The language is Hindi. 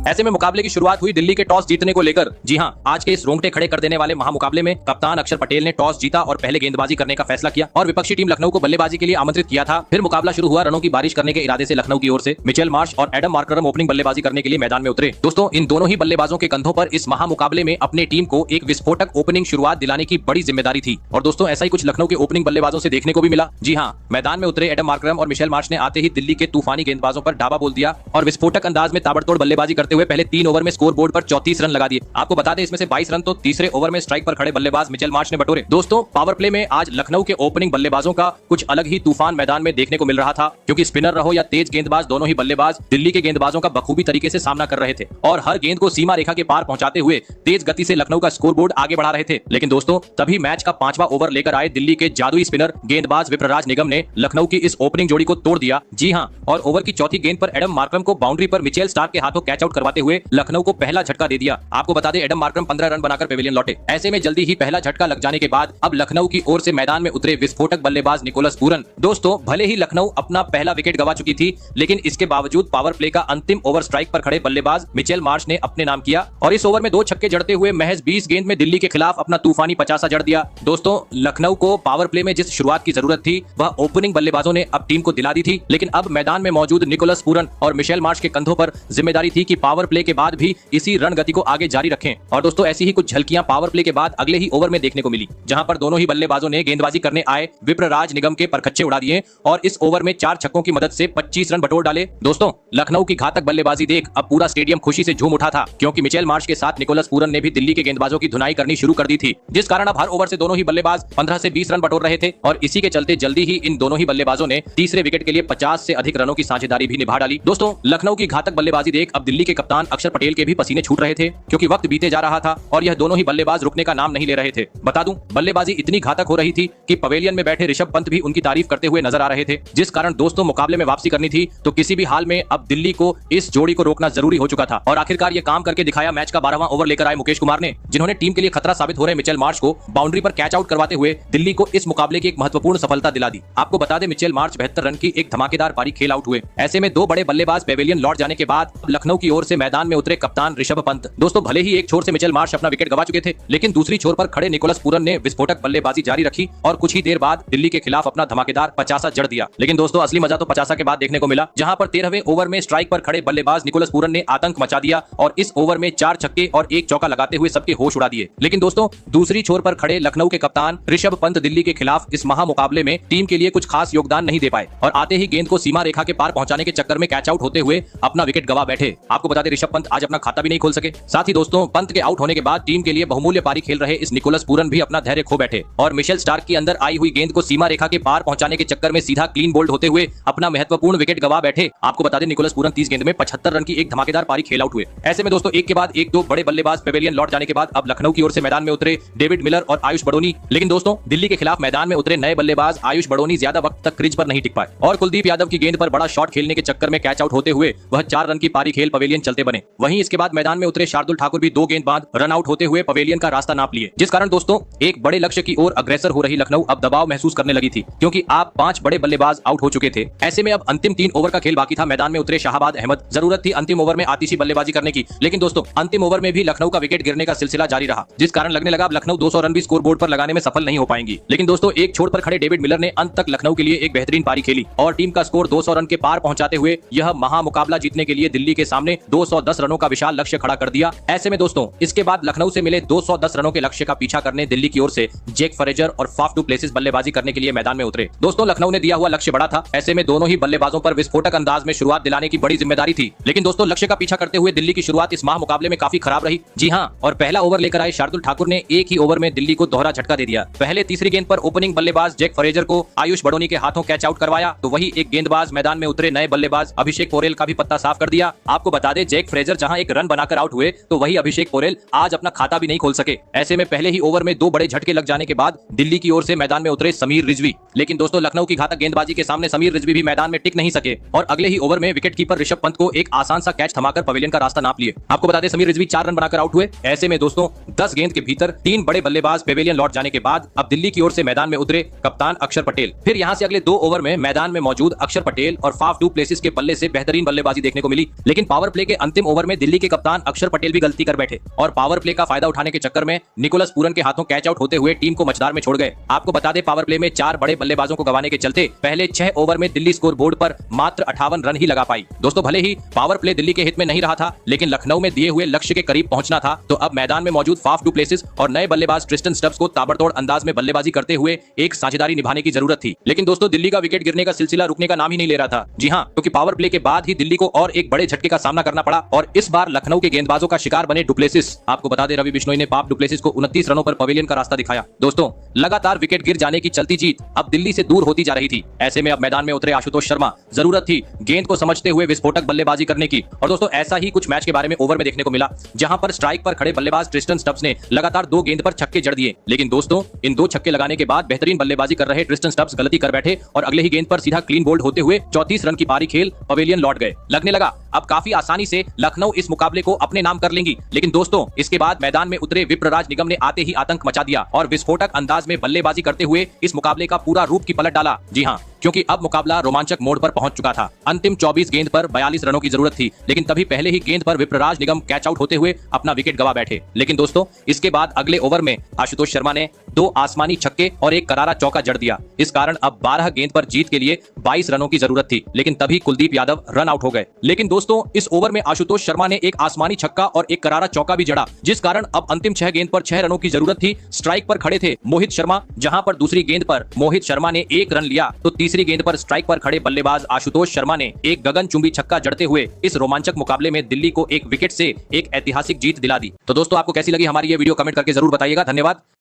ऐसे में मुकाबले की शुरुआत हुई दिल्ली के टॉस जीतने को लेकर। जी हां, आज के इस रोंगटे खड़े कर देने वाले महामुकाबले में कप्तान अक्षर पटेल ने टॉस जीता और पहले गेंदबाजी करने का फैसला किया और विपक्षी टीम लखनऊ को बल्लेबाजी के लिए आमंत्रित किया था। फिर मुकाबला शुरू हुआ। रनों की बारिश करने के इरादे से लखनऊ की ओर से मिचेल मार्श और एडम मार्करम ओपनिंग बल्लेबाजी करने के लिए मैदान में उतरे। दोस्तों, इन दोनों ही बल्लेबाजों के कंधों पर इस महामुकाबले में अपने टीम को एक विस्फोटक ओपनिंग शुरुआत दिलाने की बड़ी जिम्मेदारी थी और दोस्तों ऐसा ही कुछ लखनऊ के ओपनिंग बल्लेबाजों से देखने को भी मिला। जी हां, मैदान में उतरे एडम मार्करम और मिचेल मार्श ने आते ही दिल्ली के तूफानी गेंदबाजों पर डाबा बोल दिया और विस्फोटक अंदाज में ताबड़तोड़ बल्लेबाजी करते हुए पहले 3 ओवर में स्कोर बोर्ड पर 34 रन लगा दिए। आपको बता दें, इसमें से 22 रन तो तीसरे ओवर में स्ट्राइक पर खड़े बल्लेबाज मिचेल मार्श ने बटोरे। दोस्तों, पावर प्ले में आज लखनऊ के ओपनिंग बल्लेबाजों का कुछ अलग ही तूफान मैदान में देखने को मिल रहा था, क्योंकि स्पिनर रहो या तेज गेंदबाज, दोनों ही बल्लेबाज दिल्ली के गेंदबाजों का बखूबी तरीके से सामना कर रहे थे और हर गेंद को सीमा रेखा के पार पहुंचाते हुए तेज गति से लखनऊ का स्कोर बोर्ड आगे बढ़ा रहे थे। लेकिन दोस्तों, तभी मैच का 5वां ओवर लेकर आए दिल्ली के जादुई स्पिनर गेंदबाज विप्रराज निगम ने लखनऊ की इस ओपनिंग जोड़ी को तोड़ दिया। जी हां, और ओवर की चौथी गेंद पर एडम मार्करम को बाउंड्री पर मिचेल स्टार्क के हाथों कैच आउट करवाते हुए लखनऊ को पहला झटका दे दिया। आपको बता दें, एडम मार्करम 15 रन बनाकर पेविलियन लौटे। ऐसे में जल्दी ही पहला झटका लग जाने के बाद अब लखनऊ की ओर से मैदान में उतरे विस्फोटक बल्लेबाज निकोलस पूरन। दोस्तों, भले ही लखनऊ अपना पहला विकेट गवा चुकी थी, लेकिन इसके बावजूद पावर प्ले का अंतिम ओवर स्ट्राइक पर खड़े बल्लेबाज मिचेल मार्श ने अपने नाम किया और इस ओवर में 2 छक्के जड़ते हुए महज 20 गेंद में दिल्ली के खिलाफ अपना तूफानी 50 जड़ दिया। दोस्तों, लखनऊ को पावर प्ले में जिस शुरुआत की जरूरत थी वह ओपनिंग बल्लेबाजों ने अब टीम को दिला दी थी, लेकिन अब मैदान में मौजूद निकोलस पूरन और मिचेल मार्श के कंधों पर जिम्मेदारी थी कि पावर प्ले के बाद भी इसी रन गति को आगे जारी रखें। और दोस्तों, ऐसी ही कुछ झलकियां पावर प्ले के बाद अगले ही ओवर में देखने को मिली, जहां पर दोनों ही बल्लेबाजों ने गेंदबाजी करने आए विप्रराज निगम के परखच्चे उड़ा दिए और इस ओवर में 4 छक्कों की मदद से 25 रन बटोर डाले। दोस्तों, लखनऊ की घातक बल्लेबाजी देख अब पूरा स्टेडियम खुशी से झूम उठा था, क्योंकि मिचेल मार्श के साथ निकोलस पूरन ने भी दिल्ली के गेंदबाजों की धुनाई करनी शुरू कर दी थी, जिस कारण अब हर ओवर से दोनों ही बल्लेबाज 15 से 20 रन बटोर रहे थे और इसी के चलते जल्दी ही इन दोनों ही बल्लेबाजों ने तीसरे विकेट के लिए 50 से अधिक रनों की साझेदारी भी निभा डाली। दोस्तों, लखनऊ की घातक बल्लेबाजी देख अब दिल्ली के कप्तान अक्षर पटेल के भी पसीने छूट रहे थे, क्योंकि वक्त बीते जा रहा था और यह दोनों ही बल्लेबाज रुकने का नाम नहीं ले रहे थे। बता दूं, बल्लेबाजी इतनी घातक हो रही थी कि पवेलियन में बैठे ऋषभ पंत भी उनकी तारीफ करते हुए नजर आ रहे थे, जिस कारण दोस्तों मुकाबले में वापसी करनी थी तो किसी भी हाल में अब दिल्ली को इस जोड़ी को रोकना जरूरी हो चुका था। और आखिरकार ये काम करके दिखाया मैच का 12वां ओवर लेकर आए मुकेश कुमार ने, जिन्होंने टीम के लिए खतरा साबित हो रहे मिचेल मार्श को बाउंड्री पर कैच आउट करवाते हुए दिल्ली को इस मुकाबले की एक महत्वपूर्ण सफलता दिला दी। आपको बता दें, मिचेल मार्श 72 रन की एक धमाकेदार पारी खेल आउट हुए। ऐसे में 2 बड़े बल्लेबाज पेविलियन लौट जाने के बाद लखनऊ की ओर से मैदान में उतरे कप्तान ऋषभ पंत। दोस्तों, भले ही एक छोर से मिचेल मार्श अपना विकेट गवा चुके थे, लेकिन दूसरी छोर पर खड़े निकोलस पूरन ने विस्फोटक बल्लेबाजी जारी रखी और कुछ ही देर बाद दिल्ली के खिलाफ अपना धमाकेदार 50 जड़ दिया। लेकिन दोस्तों, असली मजा तो 50 के बाद देखने को मिला, जहां पर 13वें ओवर में स्ट्राइक पर खड़े बल्लेबाज निकोलस पूरन ने आतंक मचा दिया और इस ओवर में 4 छक्के और 1 चौका लगाते हुए सबके होश उड़ा दिए। लेकिन दोस्तों, दूसरी छोर पर खड़े लखनऊ के कप्तान ऋषभ पंत दिल्ली के खिलाफ इस महामुकाबले में टीम के लिए कुछ खास योगदान नहीं दे पाए और आते ही गेंद को सीमा रेखा के पार पहुंचाने के चक्कर में कैच आउट होते हुए अपना विकेट गवा बैठे। आपको बता दें, ऋषभ पंत आज अपना खाता भी नहीं खोल सके। साथ ही दोस्तों, पंत के आउट होने के बाद टीम के लिए बहुमूल्य पारी खेल रहे इस निकोलस पूरन भी अपना धैर्य खो बैठे और मिचेल स्टार्क की अंदर आई हुई गेंद को सीमा रेखा के पार पहुंचाने के चक्कर में सीधा क्लीन बोल्ड होते हुए अपना महत्वपूर्ण विकेट गवा बैठे। आपको बता दें, निकोलस पूरन 30 गेंद में 75 रन की एक धमाकेदार पारी खेल आउट हुए। ऐसे में दोस्तों, एक के बाद एक 2 बड़े बल्लेबाज पेविलियन लौट जाने के बाद अब लखनऊ की ओर से मैदान में उतरे डेविड मिलर और आयुष बड़ोनी। लेकिन दोस्तों, दिल्ली के खिलाफ मैदान में उतरे नए बल्लेबाज आयुष बड़ोनी ज्यादा वक्त तक क्रीज पर नहीं टिक पाए और कुलदीप यादव की गेंद पर बड़ा शॉट खेलने के चक्कर में कैच आउट होते हुए वह 4 रन की पारी खेल पवेलियन चलते बने। वहीं इसके बाद मैदान में उतरे शार्दुल ठाकुर भी 2 गेंद बाद रन आउट होते हुए पवेलियन का रास्ता नाप लिए, जिस कारण दोस्तों एक बड़े लक्ष्य की ओर अग्रसर हो रही लखनऊ अब दबाव महसूस करने लगी थी, क्योंकि आप 5 बड़े बल्लेबाज आउट हो चुके थे। ऐसे में अब अंतिम 3 ओवर का खेल बाकी था। मैदान में उतरे शाहबाद अहमद। जरूरत थी अंतिम ओवर में आतिशी बल्लेबाजी करने की, लेकिन दोस्तों अंतिम ओवर में भी लखनऊ का विकेट गिरने का सिलसिला जारी रहा, जिस कारण लगने लगा अब लखनऊ 200 रन भी स्कोर बोर्ड पर लगाने में सफल नहीं हो पाएंगी। लेकिन दोस्तों, एक छोर पर खड़े डेविड मिलर ने अंत तक लखनऊ के लिए एक बेहतरीन पारी खेली और टीम का स्कोर 200 रन के पार पहुंचाते हुए यह महामुकाबला जीतने के लिए दिल्ली के सामने 210 रनों का विशाल लक्ष्य खड़ा कर दिया। ऐसे में दोस्तों, इसके बाद लखनऊ से मिले 210 रनों के लक्ष्य का पीछा करने दिल्ली की ओर से जैक फ्रेजर और फाफ डू प्लेसिस बल्लेबाजी करने के लिए मैदान में उतरे। दोस्तों, लखनऊ ने दिया हुआ लक्ष्य बड़ा था। ऐसे में दोनों ही बल्लेबाजों पर विस्फोटक अंदाज में शुरुआत दिलाने की बड़ी जिम्मेदारी थी। लेकिन दोस्तों, लक्ष्य का पीछा करते हुए दिल्ली की शुरुआत इस महामुकाबले में काफी खराब रही। जी हां, और पहला ओवर लेकर आए शार्दुल ठाकुर ने एक ही ओवर में दिल्ली को दोहरा झटका दे दिया। पहले तीसरी गेंद पर ओपनिंग बल्लेबाज जैक फ्रेजर को आयुष बड़ोनी के हाथों कैच आउट करवाया, तो वही एक गेंदबाज मैदान में उतरे नए बल्लेबाज अभिषेक पोरेल का भी पत्ता साफ कर दिया। आपको बता दें, जैक फ्रेजर जहां एक रन बनाकर आउट हुए, तो वही अभिषेक पोरेल आज अपना खाता भी नहीं खोल सके। ऐसे में पहले ही ओवर में 2 बड़े झटके लग जाने के बाद दिल्ली की ओर से मैदान में उतरे समीर रिजवी। लेकिन दोस्तों, लखनऊ की घातक गेंदबाजी के सामने समीर रिजवी भी मैदान में टिक नहीं सके और अगले ही ओवर में विकेट कीपर ऋषभ पंत को एक आसान सा कैच थमाकर पवेलियन का रास्ता नाप लिए। आपको बता दें, समीर रिजवी 4 रन बनाकर आउट हुए। ऐसे में दोस्तों, 10 गेंद के भीतर 3 बड़े बल्लेबाज पेविलियन लौट जाने के बाद अब दिल्ली की ओर से मैदान में उतरे कप्तान अक्षर पटेल। फिर यहां से अगले 2 ओवर में मैदान में मौजूद अक्षर पटेल और फाफ डू प्लेसिस के पल्ले से बेहतरीन बल्लेबाजी देखने को मिली। लेकिन पावर प्ले के अंतिम ओवर में दिल्ली के कप्तान अक्षर पटेल भी गलती कर बैठे और पावर प्ले का फायदा उठाने के चक्कर में निकोलस पूरन के हाथों कैच आउट होते हुए टीम को मझदार में छोड़ गए। आपको बता दें, पावर प्ले में 4 बड़े बल्लेबाजों को गंवाने के चलते पहले 6 ओवर में दिल्ली स्कोर बोर्ड पर मात्र 58 रन ही लगा पाई। दोस्तों, भले ही पावर प्ले दिल्ली के हित में नहीं रहा था, लेकिन लखनऊ में दिए हुए लक्ष्य के करीब पहुंचना था, तो अब मैदान में मौजूद फाफ डू प्लेसिस और नए बल्लेबाज ट्रिस्टन स्टब्स को ताबड़तोड़ अंदाज में बल्लेबाजी करते हुए एक साझेदारी निभाने की जरूरत थी। लेकिन दोस्तों, दिल्ली का विकेट गिरने का सिलसिला रुकने का नाम ही नहीं ले रहा था। जी हां, क्योंकि पावर प्ले के बाद ही दिल्ली को और एक बड़े झटके का सामना करना पड़ा और इस बार लखनऊ के गेंदबाजों का शिकार बने डुप्लेसिस। आपको बता दें, रवि बिश्नोई ने पाप डुप्लेसिस को 29 रनों पर पवेलियन का रास्ता दिखाया। दोस्तों, लगातार विकेट गिर जाने की चलती जीत अब दिल्ली से दूर होती जा रही थी। ऐसे में अब मैदान में उतरे आशुतोष शर्मा। जरूरत थी गेंद को समझते हुए विस्फोटक बल्लेबाजी करने की। और दोस्तों, ऐसा ही कुछ मैच के बारे में ओवर में देखने को मिला, जहां पर स्ट्राइक पर खड़े बल्लेबाज ट्रिस्टन स्टब्स ने लगातार 2 गेंद पर छक्के जड़ दिए। लेकिन दोस्तों, इन 2 छक्के लगाने के बाद बेहतरीन बल्लेबाजी कर रहे ट्रिस्टन स्टब्स गलती कर बैठे और अगले ही गेंद पर सीधा क्लीन बोल्ड होते हुए 34 रन की पारी खेल पवेलियन लौट गए। लगने लगा अब काफी आसानी से लखनऊ इस मुकाबले को अपने नाम कर लेंगी। लेकिन दोस्तों, इसके बाद मैदान में उतरे विप्रराज निगम ने आते ही आतंक मचा दिया और विस्फोटक अंदाज में बल्लेबाजी करते हुए इस मुकाबले का पूरा रूप की पलट डाला। जी हां, क्योंकि अब मुकाबला रोमांचक मोड़ पर पहुंच चुका था। अंतिम 24 गेंद पर 42 रनों की जरूरत थी, लेकिन तभी पहले ही गेंद पर विप्रराज निगम कैच आउट होते हुए अपना विकेट गवा बैठे। लेकिन दोस्तों, इसके बाद अगले ओवर में आशुतोष शर्मा ने 2 आसमानी छक्के और एक करारा चौका जड़ दिया। इस कारण अब 12 गेंद पर जीत के लिए 22 रनों की जरूरत थी, लेकिन तभी कुलदीप यादव रन आउट हो गए। लेकिन दोस्तों, इस ओवर में आशुतोष शर्मा ने एक आसमानी छक्का और एक करारा चौका भी जड़ा, जिस कारण अब अंतिम 6 गेंद पर 6 रनों की जरूरत थी। स्ट्राइक पर खड़े थे मोहित शर्मा, जहां पर दूसरी गेंद पर मोहित शर्मा ने 1 रन लिया, तो तीसरी गेंद पर स्ट्राइक पर खड़े बल्लेबाज आशुतोष शर्मा ने एक गगनचुंबी छक्का जड़ते हुए इस रोमांचक मुकाबले में दिल्ली को एक विकेट से एक ऐतिहासिक जीत दिला दी। तो दोस्तों, आपको कैसी लगी हमारी ये वीडियो, कमेंट करके जरूर बताइएगा। धन्यवाद।